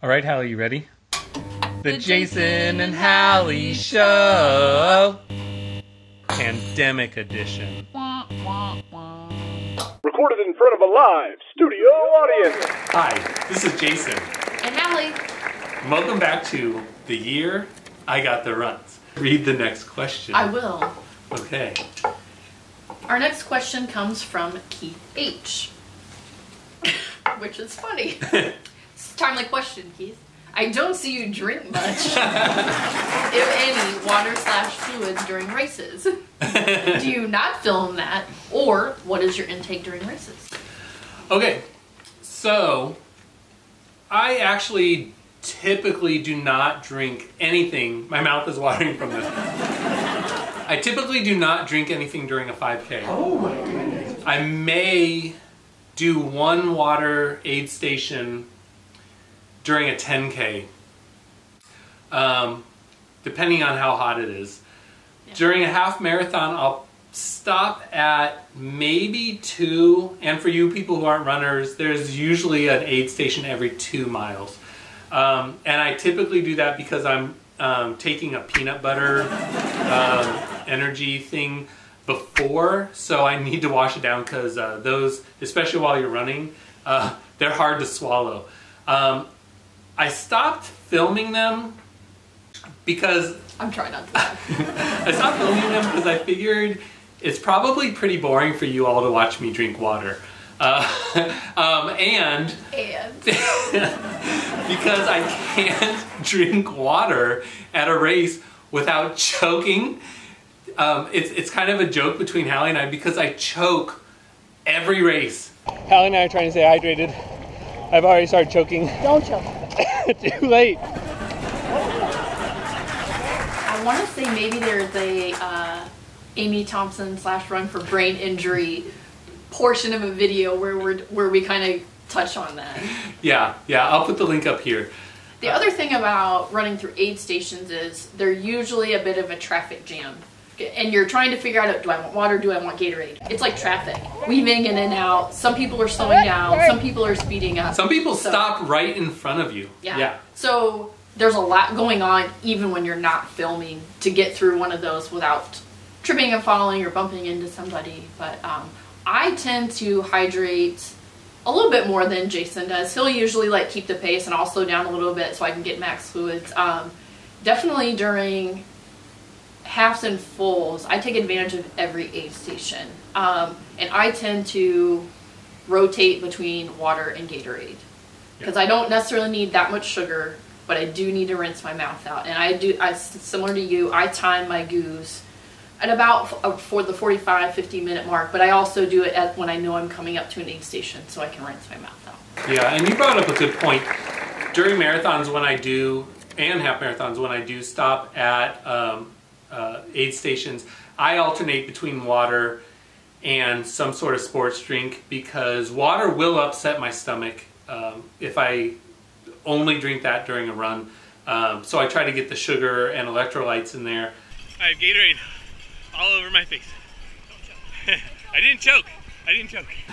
All right, Hallie, you ready? The Jason and Hallie Show! Pandemic edition. Recorded in front of a live studio audience. Hi, this is Jason. And Hallie. And welcome back to The Year I Got the Runs. Read the next question. I will. Okay. Our next question comes from Keith H. Which is funny. It's a timely question, Keith. I don't see you drink much, if any, water/fluids during races. Do you not film that, or what is your intake during races? Okay, so I actually typically do not drink anything. My mouth is watering from this. I typically do not drink anything during a 5K. Oh my goodness. I may do one water aid station during a 10K, depending on how hot it is. Yeah. During a half marathon, I'll stop at maybe 2, and for you people who aren't runners, there's usually an aid station every 2 miles. And I typically do that because I'm taking a peanut butter energy thing before, so I need to wash it down because those, especially while you're running, they're hard to swallow. I stopped filming them because... I'm trying not to laugh. I stopped filming them because I figured it's probably pretty boring for you all to watch me drink water. And because I can't drink water at a race without choking. It's kind of a joke between Hallie and I because I choke every race. Hallie and I are trying to stay hydrated. I've already started choking. Don't choke. Too late. I want to say maybe there's a Amy Thompson / Run for Brain Injury portion of a video where we kind of touch on that. Yeah, I'll put the link up here. The other thing about running through aid stations is they're usually a bit of a traffic jam. And you're trying to figure out, do I want water, do I want Gatorade? It's like traffic, weaving in and out. Some people are slowing down, some people are speeding up. Some people stop right in front of you. Yeah. So there's a lot going on even when you're not filming to get through one of those without tripping and falling or bumping into somebody. But I tend to hydrate a little bit more than Jason does. He'll usually like keep the pace and I'll slow down a little bit so I can get max fluids. Definitely during halves and fulls, I take advantage of every aid station. And I tend to rotate between water and Gatorade. Because I don't necessarily need that much sugar, but I do need to rinse my mouth out. And similar to you, I time my goos at about for the 45-50 minute mark, but I also do it when I know I'm coming up to an aid station so I can rinse my mouth out. Yeah, and you brought up a good point. During marathons when I do, and half marathons when I do stop at aid stations, I alternate between water and some sort of sports drink because water will upset my stomach if I only drink that during a run. So I try to get the sugar and electrolytes in there. I have Gatorade all over my face. I didn't choke.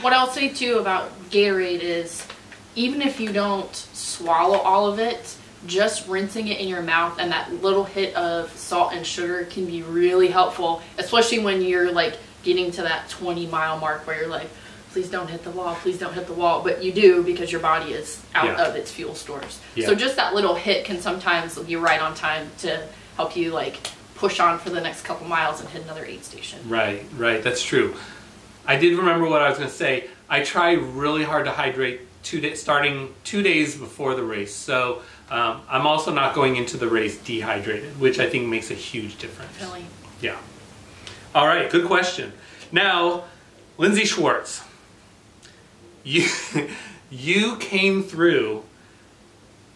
What I'll say too about Gatorade is even if you don't swallow all of it, just rinsing it in your mouth and that little hit of salt and sugar can be really helpful, especially when you're like getting to that 20-mile mark where you're like, please don't hit the wall, please don't hit the wall, but you do because your body is out of its fuel stores. So just that little hit can sometimes be right on time to help you like push on for the next couple miles and hit another aid station. Right, that's true. I did remember what I was going to say. I try really hard to hydrate starting 2 days before the race. So I'm also not going into the race dehydrated, which I think makes a huge difference. Really? Yeah. All right, good question. Now, Lindsay Schwartz, you came through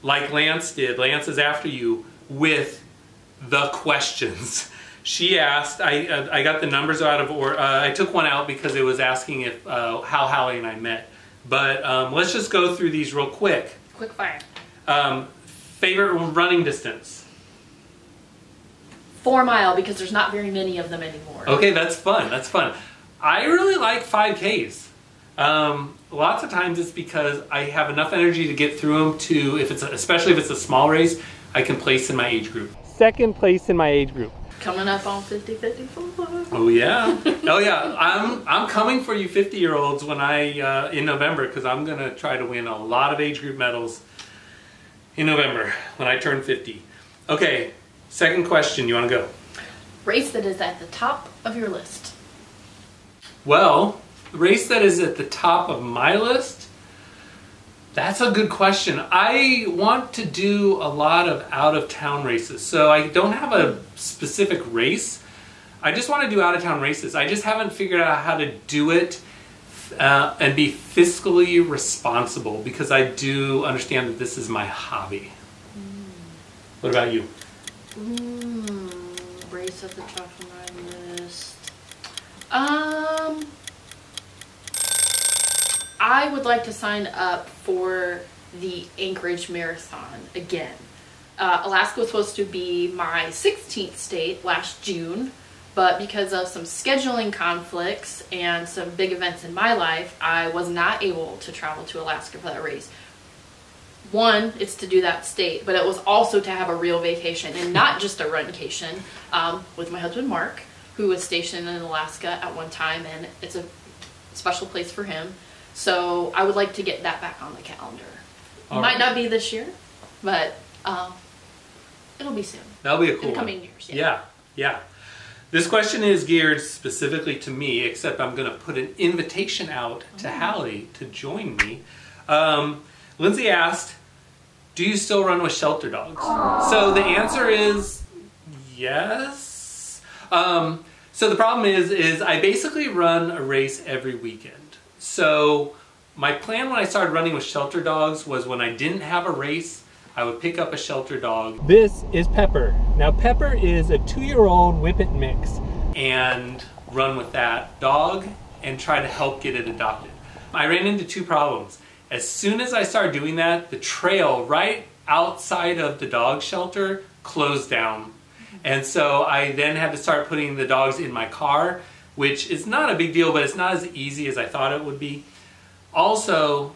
like Lance did. Lance is after you with the questions. She asked, I got the numbers out of order. I took one out because it was asking if how Hallie and I met. But let's just go through these real quick. Quick fire. Favorite running distance? 4 mile because there's not very many of them anymore. Okay, that's fun. I really like 5Ks. Lots of times it's because I have enough energy to get through them to, especially if it's a small race, I can place in my age group. Second place in my age group. Coming up on 50-54. Oh yeah. Oh yeah. I'm coming for you 50-year-olds when in November, because I'm gonna try to win a lot of age group medals in November when I turn 50. Okay, second question. You want to go? Race that is at the top of your list. Well, the race that is at the top of my list, that's a good question. I want to do a lot of out-of-town races, so I don't have a specific race. I just want to do out-of-town races. I just haven't figured out how to do it and be fiscally responsible, because I do understand that this is my hobby. What about you? Race at the top of my list. I would like to sign up for the Anchorage Marathon again. Alaska was supposed to be my 16th state last June, but because of some scheduling conflicts and some big events in my life, I was not able to travel to Alaska for that race. One, it's to do that state, but it was also to have a real vacation and not just a runcation with my husband Mark, who was stationed in Alaska at one time, and it's a special place for him. So I would like to get that back on the calendar. Might not be this year, but it'll be soon. That'll be a cool in the coming one. years. Yeah. This question is geared specifically to me, except I'm going to put an invitation out to Hallie to join me. Lindsay asked, do you still run with shelter dogs? So the answer is yes. So the problem is I basically run a race every weekend. So my plan when I started running with shelter dogs was when I didn't have a race, I would pick up a shelter dog. This is Pepper. Now Pepper is a 2-year-old Whippet mix, and run with that dog and try to help get it adopted. I ran into two problems. As soon as I started doing that, the trail right outside of the dog shelter closed down. And so I then had to start putting the dogs in my car, which is not a big deal, but it's not as easy as I thought it would be. Also,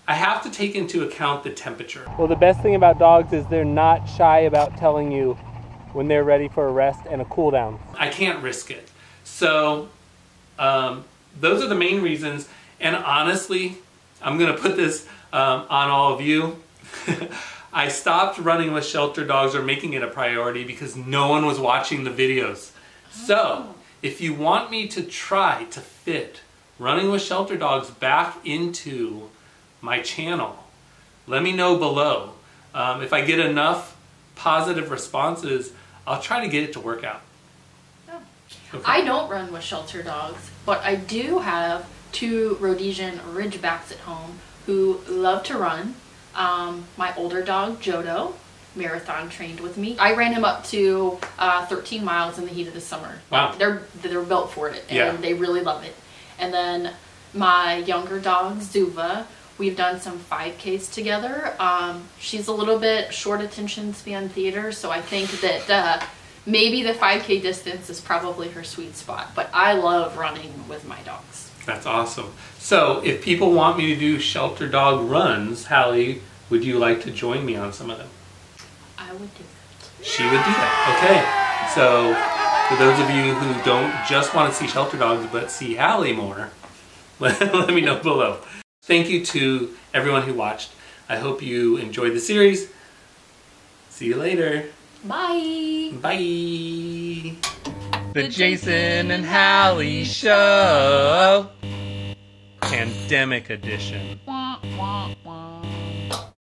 I have to take into account the temperature. Well, the best thing about dogs is they're not shy about telling you when they're ready for a rest and a cool down. I can't risk it. So those are the main reasons. And honestly, I'm gonna put this on all of you. I stopped running with shelter dogs or making it a priority because no one was watching the videos. So if you want me to try to fit running with shelter dogs back into my channel, let me know below. If I get enough positive responses, I'll try to get it to work out. Yeah. Okay. I don't run with shelter dogs, but I do have 2 Rhodesian Ridgebacks at home who love to run. My older dog, Jodo, marathon trained with me. I ran him up to 13 miles in the heat of the summer. Wow. They're built for it, and they really love it. And then my younger dog, Zuva, we've done some 5Ks together. She's a little bit short attention span theater, so I think that maybe the 5K distance is probably her sweet spot. But I love running with my dogs. That's awesome. So if people want me to do shelter dog runs, Hallie, would you like to join me on some of them? I would do that. She would do that. Okay. So for those of you who don't just want to see shelter dogs but see Hallie more, let me know below. Thank you to everyone who watched. I hope you enjoyed the series. See you later. Bye. Bye. The Jason and Hallie Show. Pandemic edition. Wah, wah, wah.